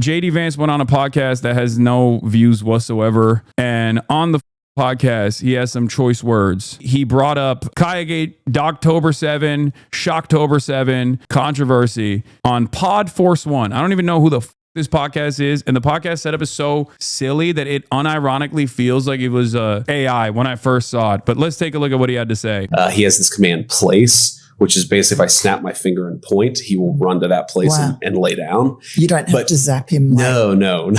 JD Vance went on a podcast that has no views whatsoever. And on the podcast, he has some choice words. He brought up Kayagate, Doctober 7, Shocktober 7, controversy on Pod Force One. I don't even know who the this podcast is, and the podcast setup is so silly that it unironically feels like it was AI when I first saw it. But let's take a look at what he had to say. He has this command place, which is basically if I snap my finger and point, he will run to that place and lay down. You don't have to zap him. No.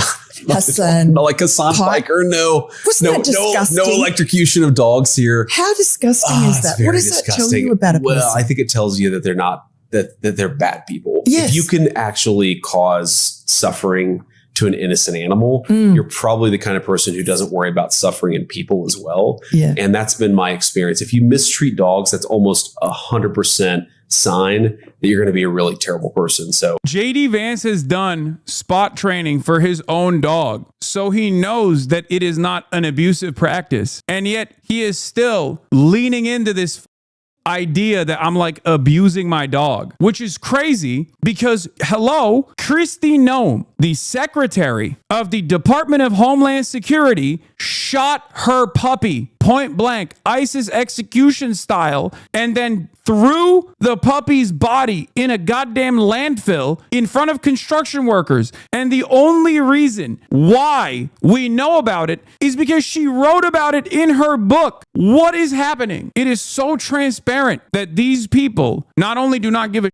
Hasan. Not like Hassan Biker. No. Wasn't that disgusting? No electrocution of dogs here. How disgusting is that? What does that tell you about a person? Well, I think it tells you that they're not, that they're bad people. Yes. If you can actually cause suffering to an innocent animal, you're probably the kind of person who doesn't worry about suffering in people as well. Yeah. And that's been my experience. If you mistreat dogs, that's almost 100% sign that you're going to be a really terrible person. So JD Vance has done spot training for his own dog, so he knows that it is not an abusive practice. And yet he is still leaning into this idea that I'm like abusing my dog, which is crazy because, hello, Kristi Noem, the secretary of the Department of Homeland Security, shot her puppy point blank, ISIS execution style, and then threw the puppy's body in a goddamn landfill in front of construction workers. And the only reason why we know about it is because she wrote about it in her book. What is happening? It is so transparent that these people not only do not give a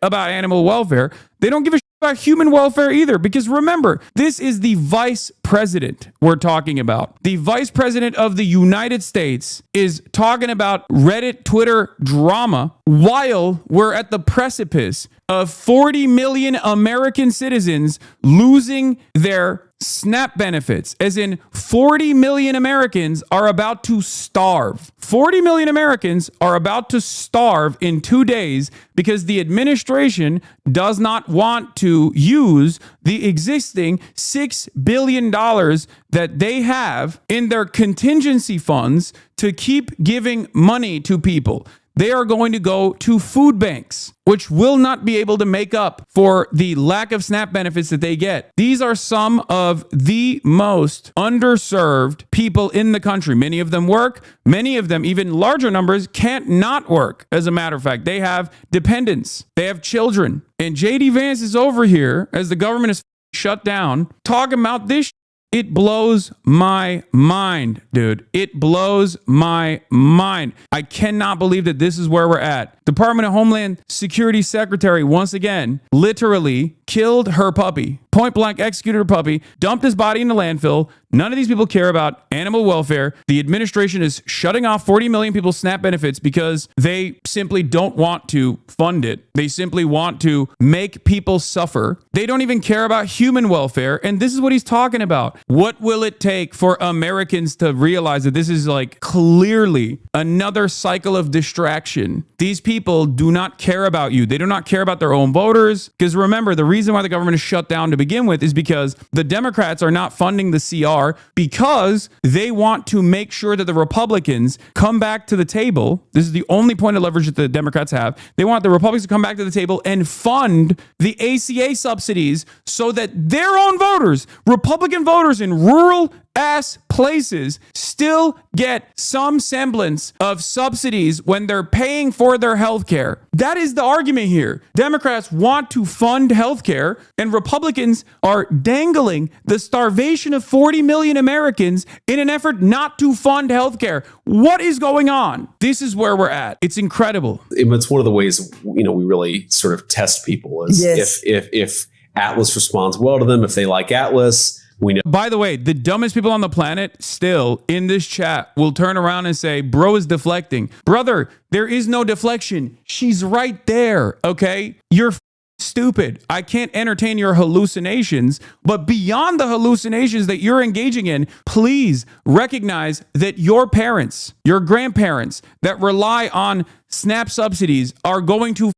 about animal welfare, they don't give a about human welfare either. Because remember, this is the vice president we're talking about. The vice president of the United States is talking about Reddit, Twitter drama while we're at the precipice of 40 million American citizens losing their SNAP benefits, as in 40 million Americans are about to starve. 40 million Americans are about to starve in 2 days because the administration does not want to use the existing $6 billion that they have in their contingency funds to keep giving money to people. They are going to go to food banks, which will not be able to make up for the lack of SNAP benefits that they get. These are some of the most underserved people in the country. Many of them work. Many of them, even larger numbers, can't not work. As a matter of fact, they have dependents. They have children. And JD Vance is over here, as the government is shut down, talking about this. It blows my mind, dude. It blows my mind. I cannot believe that this is where we're at. Department of Homeland Security Secretary, once again, literally killed her puppy. Point blank executed her puppy, dumped his body in the landfill. None of these people care about animal welfare. The administration is shutting off 40 million people's SNAP benefits because they simply don't want to fund it. They simply want to make people suffer. They don't even care about human welfare. And this is what he's talking about. What will it take for Americans to realize that this is like clearly another cycle of distraction? These people do not care about you. They do not care about their own voters. Because remember, the reason why the government is shut down to begin with is because the Democrats are not funding the CR because they want to make sure that the Republicans come back to the table. This is the only point of leverage that the Democrats have. They want the Republicans to come back to the table and fund the ACA subsidies so that their own voters, Republican voters in rural ass places, still get some semblance of subsidies when they're paying for their health care. That is the argument here. Democrats want to fund health care, and Republicans are dangling the starvation of 40 million Americans in an effort not to fund health care. What is going on? This is where we're at. It's incredible. It's one of the ways, we really sort of test people is if Atlas responds well to them, if they like Atlas. We know. By the way, the dumbest people on the planet still in this chat will turn around and say, bro is deflecting. Brother, there is no deflection. She's right there. Okay. You're stupid. I can't entertain your hallucinations, but beyond the hallucinations that you're engaging in, please recognize that your parents, your grandparents that rely on SNAP subsidies are going to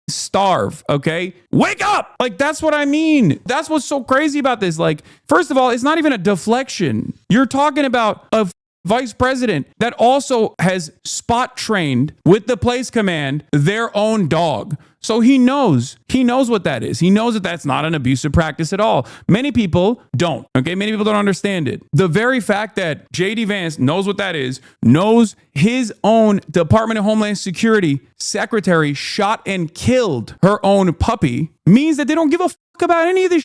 starve. Okay, wake up. Like, that's what I mean. That's what's so crazy about this. Like, first of all, it's not even a deflection. You're talking about a vice president that also has spot trained with the place command their own dog. So he knows what that is. He knows that that's not an abusive practice at all. Many people don't, okay? Many people don't understand it. The very fact that JD Vance knows what that is, knows his own Department of Homeland Security secretary shot and killed her own puppy means that they don't give a fuck about any of this.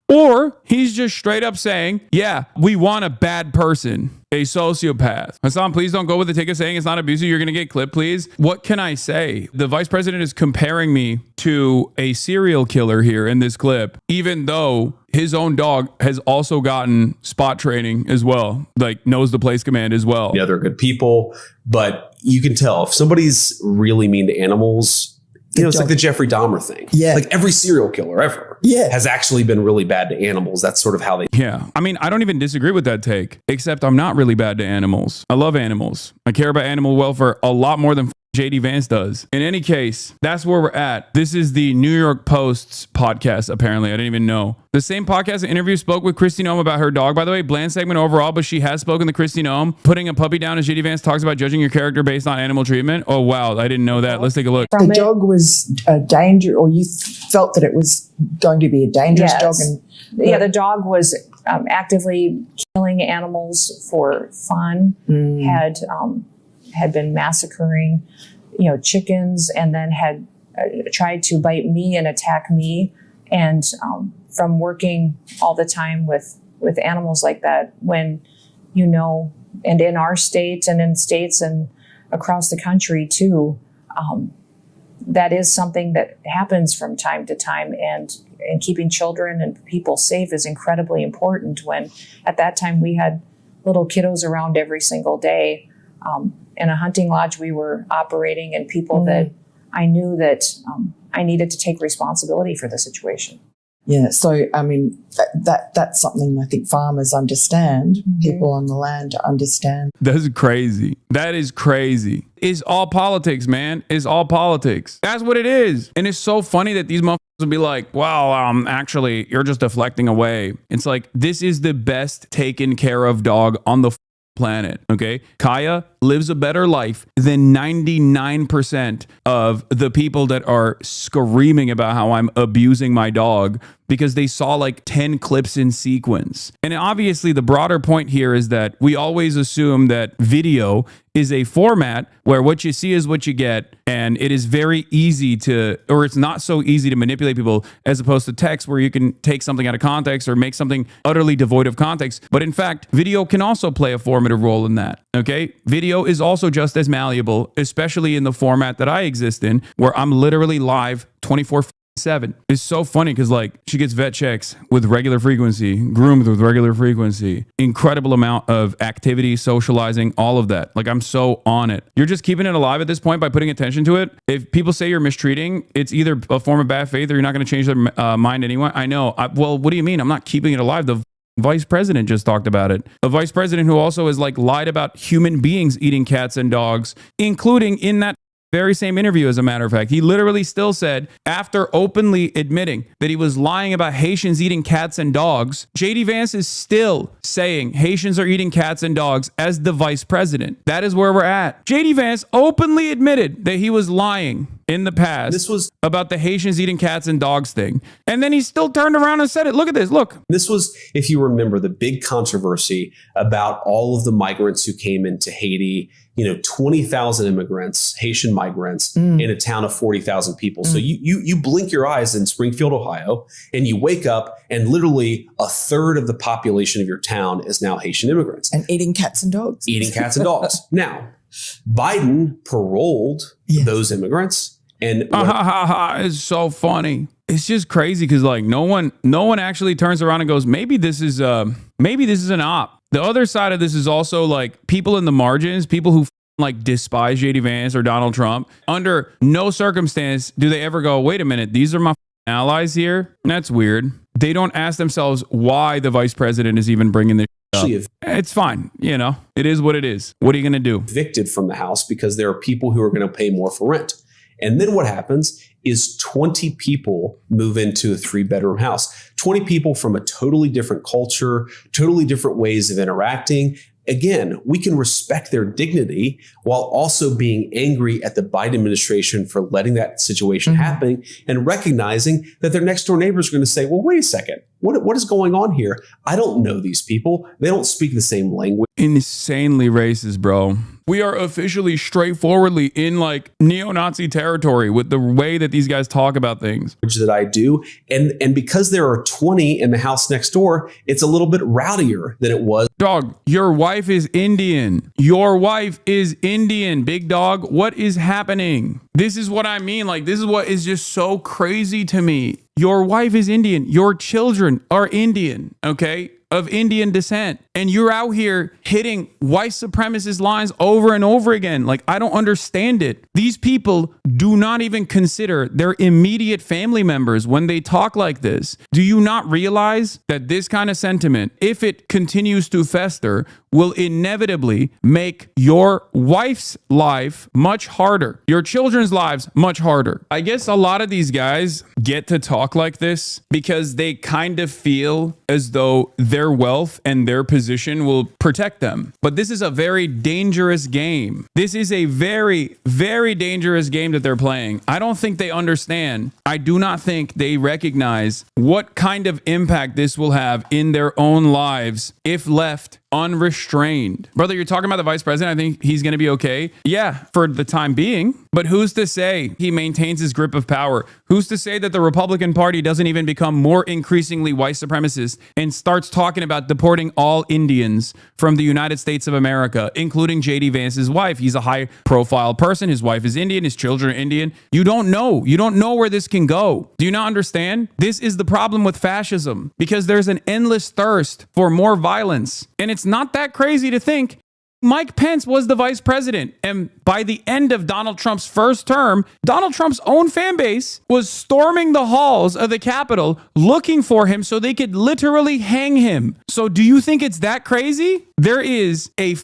Or he's just straight up saying, yeah, we want a bad person, a sociopath. Hasan, please don't go with the ticket saying it's not abusive. You're going to get clipped, please. What can I say? The vice president is comparing me to a serial killer here in this clip, even though his own dog has also gotten spot training as well, like knows the place command as well. Yeah, they're good people, but you can tell if somebody's really mean to animals. It's like the Jeffrey Dahmer thing. Yeah. Like every serial killer ever has actually been really bad to animals. That's sort of how they... Yeah. I mean, I don't even disagree with that take, except I'm not really bad to animals. I love animals. I care about animal welfare a lot more than JD Vance does. In any case, that's where we're at. This is the New York Post's podcast, apparently. I didn't even know. The same podcast interview spoke with Kristi Noem about her dog, by the way. Bland segment overall, but she has spoken to Kristi Noem. Putting a puppy down as JD Vance talks about judging your character based on animal treatment. Oh, wow. I didn't know that. Let's take a look. The dog was a danger, or you felt that it was going to be a dangerous dog. And the dog was actively killing animals for fun, had been massacring, chickens, and then had tried to bite me and attack me. And from working all the time with animals like that, when, and in our state and in states and across the country too, that is something that happens from time to time. And keeping children and people safe is incredibly important when at that time we had little kiddos around every single day. In a hunting lodge we were operating, and people that I knew that I needed to take responsibility for the situation. Yeah, so I mean that's something I think farmers understand. People on the land understand. That's crazy. That is crazy. It's all politics, man. It's all politics. That's what it is. And it's so funny that these motherfuckers will be like, well, actually, you're just deflecting away. It's like, this is the best taken care of dog on the planet. Okay. Kaya lives a better life than 99% of the people that are screaming about how I'm abusing my dog because they saw like 10 clips in sequence. And obviously the broader point here is that we always assume that video is a format where what you see is what you get, and it is very easy to, or it's not so easy to manipulate people as opposed to text where you can take something out of context or make something utterly devoid of context. But in fact, video can also play a formative role in that. Okay. Video is also just as malleable, especially in the format that I exist in, where I'm literally live 24/7. It's so funny because like she gets vet checks with regular frequency, groomed with regular frequency, incredible amount of activity, socializing, all of that. Like I'm so on it. You're just keeping it alive at this point by putting attention to it. If people say you're mistreating, it's either a form of bad faith or you're not going to change their mind anyway. I know. Well, what do you mean? I'm not keeping it alive. The vice president just talked about it. A vice president who also has like lied about human beings eating cats and dogs, including in that very same interview, as a matter of fact. He literally still said, after openly admitting that he was lying about Haitians eating cats and dogs, JD Vance is still saying Haitians are eating cats and dogs as the vice president. That is where we're at. JD Vance openly admitted that he was lying in the past about the Haitians eating cats and dogs thing. And then he still turned around and said it. Look at this. Look. This was, if you remember, the big controversy about all of the migrants who came into Haiti. 20,000 immigrants, Haitian migrants in a town of 40,000 people. So you blink your eyes in Springfield, Ohio, and you wake up and literally a third of the population of your town is now Haitian immigrants. And eating cats and dogs. Eating cats and dogs. Now, Biden paroled those immigrants. And it's so funny. It's just crazy because like no one actually turns around and goes, maybe this is an op. The other side of this is also like people in the margins, people who like despise JD Vance or Donald Trump. Under no circumstance do they ever go, wait a minute, these are my allies here. That's weird. They don't ask themselves why the vice president is even bringing this up. It's fine. It is what it is. What are you going to do? Evicted from the house because there are people who are going to pay more for rent. And then what happens is 20 people move into a 3-bedroom house. 20 people from a totally different culture, totally different ways of interacting. again, we can respect their dignity while also being angry at the Biden administration for letting that situation happen and recognizing that their next door neighbors are going to say, well, wait a second. What is going on here? I don't know these people. They don't speak the same language. Insanely racist, bro. We are officially straightforwardly in like neo-Nazi territory with the way that these guys talk about things. That I do. And because there are 20 in the house next door, it's a little bit rowdier than it was. Dog, your wife is Indian. Your wife is Indian, big dog. What is happening? This is what I mean. Like, this is what is just so crazy to me. Your wife is Indian. Your children are Indian, okay? Of Indian descent. And you're out here hitting white supremacist lines over and over again. Like, I don't understand it. These people do not even consider their immediate family members when they talk like this. Do you not realize that this kind of sentiment, if it continues to fester, will inevitably make your wife's life much harder, your children's lives much harder? I guess a lot of these guys get to talk like this because they kind of feel as though their wealth and their position will protect them. But this is a very dangerous game. This is a very, very dangerous game that they're playing. I don't think they understand. I do not think they recognize what kind of impact this will have in their own lives if left unrestrained. Brother, you're talking about the vice president. I think he's going to be okay. Yeah, for the time being. But who's to say he maintains his grip of power? Who's to say that the Republican Party doesn't even become more increasingly white supremacist and starts talking about deporting all Indians from the United States of America, including J.D. Vance's wife? He's a high profile person. His wife is Indian. His children are Indian. You don't know. You don't know where this can go. Do you not understand? This is the problem with fascism, because there's an endless thirst for more violence. And it's not that crazy to think Mike Pence was the vice president. And by the end of Donald Trump's first term, Donald Trump's own fan base was storming the halls of the Capitol looking for him so they could literally hang him. So do you think it's that crazy? There is a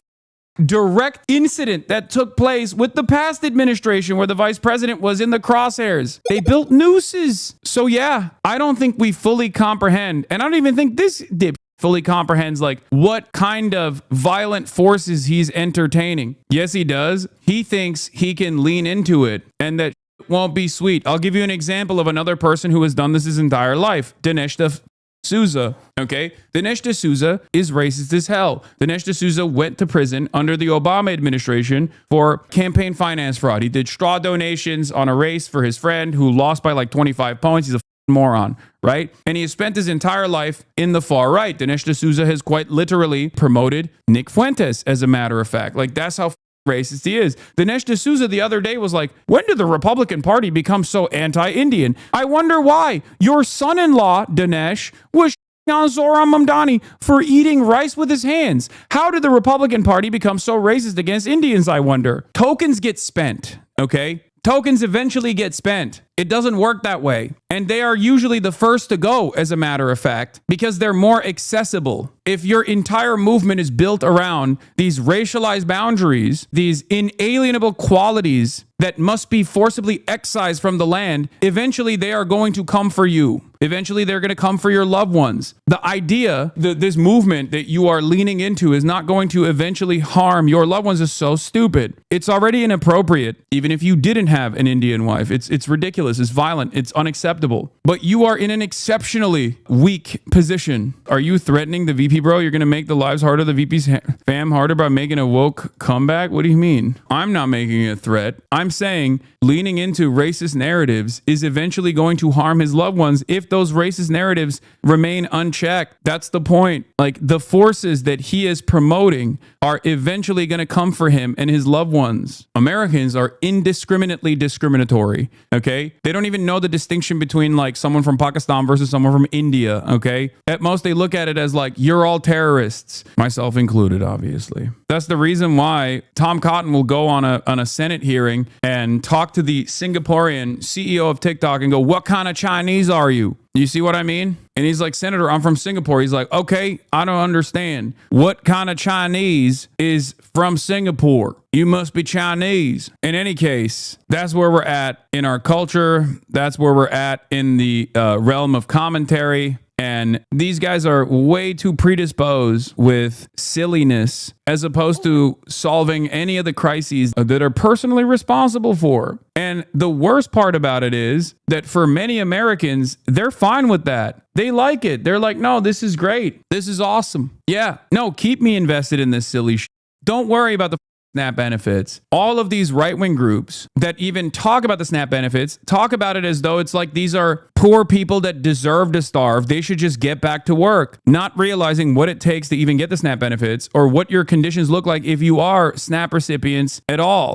direct incident that took place with the past administration where the vice president was in the crosshairs. They built nooses. So yeah, I don't think we fully comprehend, and I don't even think this dip fully comprehends like what kind of violent forces he's entertaining. Yes, he does. He thinks he can lean into it and that won't be sweet. I'll give you an example of another person who has done this his entire life. Dinesh D'Souza. Okay, Dinesh D'Souza is racist as hell. Dinesh D'Souza went to prison under the Obama administration for campaign finance fraud. He did straw donations on a race for his friend who lost by like 25 points. He's a moron, right? And he has spent his entire life in the far right. Dinesh D'Souza has quite literally promoted Nick Fuentes, as a matter of fact. Like, that's how racist he is. Dinesh D'Souza the other day was like, when did the Republican Party become so anti-Indian? I wonder why. Your son-in-law, Dinesh, was on Zohran Mamdani for eating rice with his hands. How did the Republican Party become so racist against Indians, I wonder? Tokens get spent, okay? Tokens eventually get spent. It doesn't work that way. And they are usually the first to go, as a matter of fact, because they're more accessible. If your entire movement is built around these racialized boundaries, these inalienable qualities that must be forcibly excised from the land, eventually they are going to come for you. Eventually they're going to come for your loved ones. The idea that this movement that you are leaning into is not going to eventually harm your loved ones is so stupid. It's already inappropriate, even if you didn't have an Indian wife. It's ridiculous. It's violent. It's unacceptable. But you are in an exceptionally weak position. Are you threatening the VP, bro? You're going to make the lives harder, the VP's fam harder by making a woke comeback? What do you mean? I'm not making a threat. I'm saying leaning into racist narratives is eventually going to harm his loved ones if those racist narratives remain unchecked. That's the point. Like, the forces that he is promoting are eventually going to come for him and his loved ones. Americans are indiscriminately discriminatory, okay? They don't even know the distinction between like someone from Pakistan versus someone from India, okay? At most, they look at it as like, you're all terrorists, myself included, obviously. That's the reason why Tom Cotton will go on a Senate hearing and talk to the Singaporean CEO of TikTok and go, what kind of Chinese are you? You see what I mean? And he's like, Senator, I'm from Singapore. He's like, okay, I don't understand. What kind of Chinese is from Singapore? You must be Chinese. In any case, that's where we're at in our culture. That's where we're at in the realm of commentary. And these guys are way too predisposed with silliness as opposed to solving any of the crises that are personally responsible for. And the worst part about it is that for many Americans, they're fine with that. They like it. They're like, no, this is great. This is awesome. Yeah, no, keep me invested in this silly shit. Don't worry about the SNAP benefits. All of these right-wing groups that even talk about the SNAP benefits talk about it as though it's like these are poor people that deserve to starve. They should just get back to work, not realizing what it takes to even get the SNAP benefits or what your conditions look like if you are SNAP recipients at all.